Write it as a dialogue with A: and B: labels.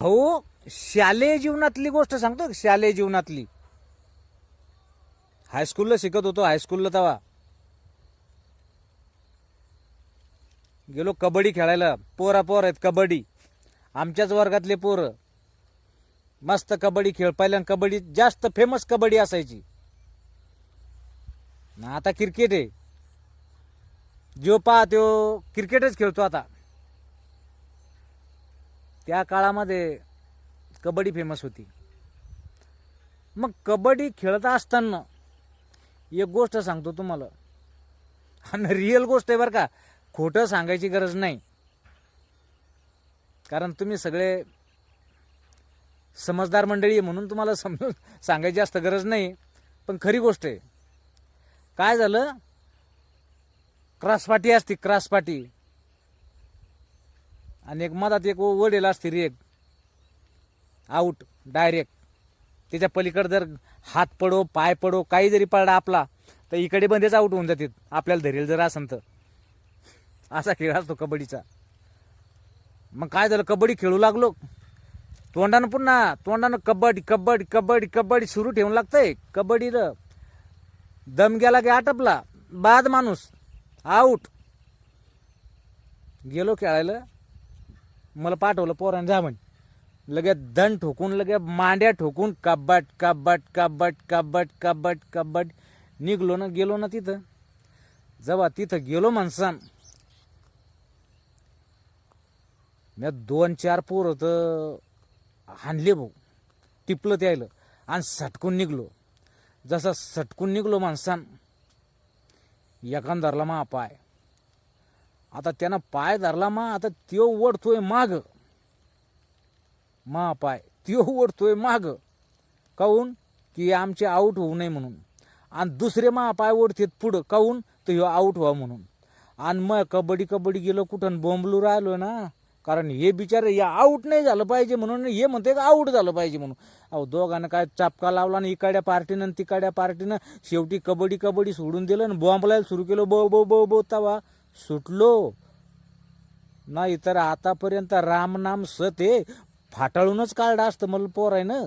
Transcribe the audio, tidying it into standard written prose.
A: हो, शालेय जीवनातली गोष्ट सांगतो. शालेय जीवनातली हायस्कूलला शिकत होतो. हायस्कूलला तेव्हा गेलो कबड्डी खेळायला. पोर आहेत कबड्डी. आमच्याच वर्गातले पोर मस्त कबड्डी खेळ. पहिल्यांदा कबड्डी जास्त फेमस कबड्डी असायची. आता क्रिकेट आहे. जो पहा तो क्रिकेटच खेळतो आता. त्या काळामध्ये कबड्डी फेमस होती. मग कबड्डी खेळत असताना एक गोष्ट सांगतो तुम्हाला, आणि रिअल गोष्ट आहे बरं का, खोटं सांगायची गरज नाही. कारण तुम्ही सगळे समजदार मंडळी आहे म्हणून तुम्हाला समजून सांगायची जास्त गरज नाही, पण खरी गोष्ट आहे. काय झालं, क्रॉसपाटी असते, क्रॉसपाटी, आणि एक मधात एक वडेल असते रे, एक आऊट डायरेक्ट. त्याच्या पलीकडे जर हात पडो पाय पडो काही जरी पडला आपला तर इकडे बंदेच आऊट होऊन जाते आपल्याला धरेल जर असेल तर. असा खेळ असतो कबड्डीचा. मग काय झालं, कबड्डी खेळू लागलो. तोंडानं कबड्डी कबड्डी कबड्डी कबड्डी सुरू ठेवून लागतंय. कबड्डी र दम गेला की आटपला, बाद माणूस आऊट. गेलो खेळायला. मला पाठवलं पोरांनी, जा म्हणे. लगे दण ठोकून, लगे मांड्या ठोकून कबट कबट कबट कबट कबट कबट निघलो ना. गेलो ना तिथं. जेव्हा तिथं गेलो माणसां, मी 2-4 पोर तर हाणले भाऊ, टिपलं त्यायला आणि सटकून निघलो. जसा सटकून निघलो माणसां, एकान धरला मा पाय. आता त्यानं पाय धरला मा, आता त्यो ओढतोय माग. मा पाय त्यो ओढतोय माग. काऊन की आमचे आऊट होऊ नये म्हणून. आणि दुसरे मा पाय ओढतेत पुढं. काऊन तर ह्यो आऊट व्हा म्हणून. आणि मग कबड्डी कबड्डी गेलो कुठं बोंबलू राहिलो ना. कारण हे बिचारे या आऊट नाही झालं पाहिजे म्हणून, हे म्हणते का आऊट झालं पाहिजे म्हणून. अहो दोघांना काय चापका लावला ना, इकाड्या पार्टीनं तिकाड्या पार्टीनं. शेवटी कबड्डी कबड्डी सोडून दिलं आणि बॉम्बलायला सुरू केलं. बो बो बो बो तवा सुटलो. नाही तर आतापर्यंत राम नाम सत हे फाटाळूनच काढलं असतं मला पोरायनं.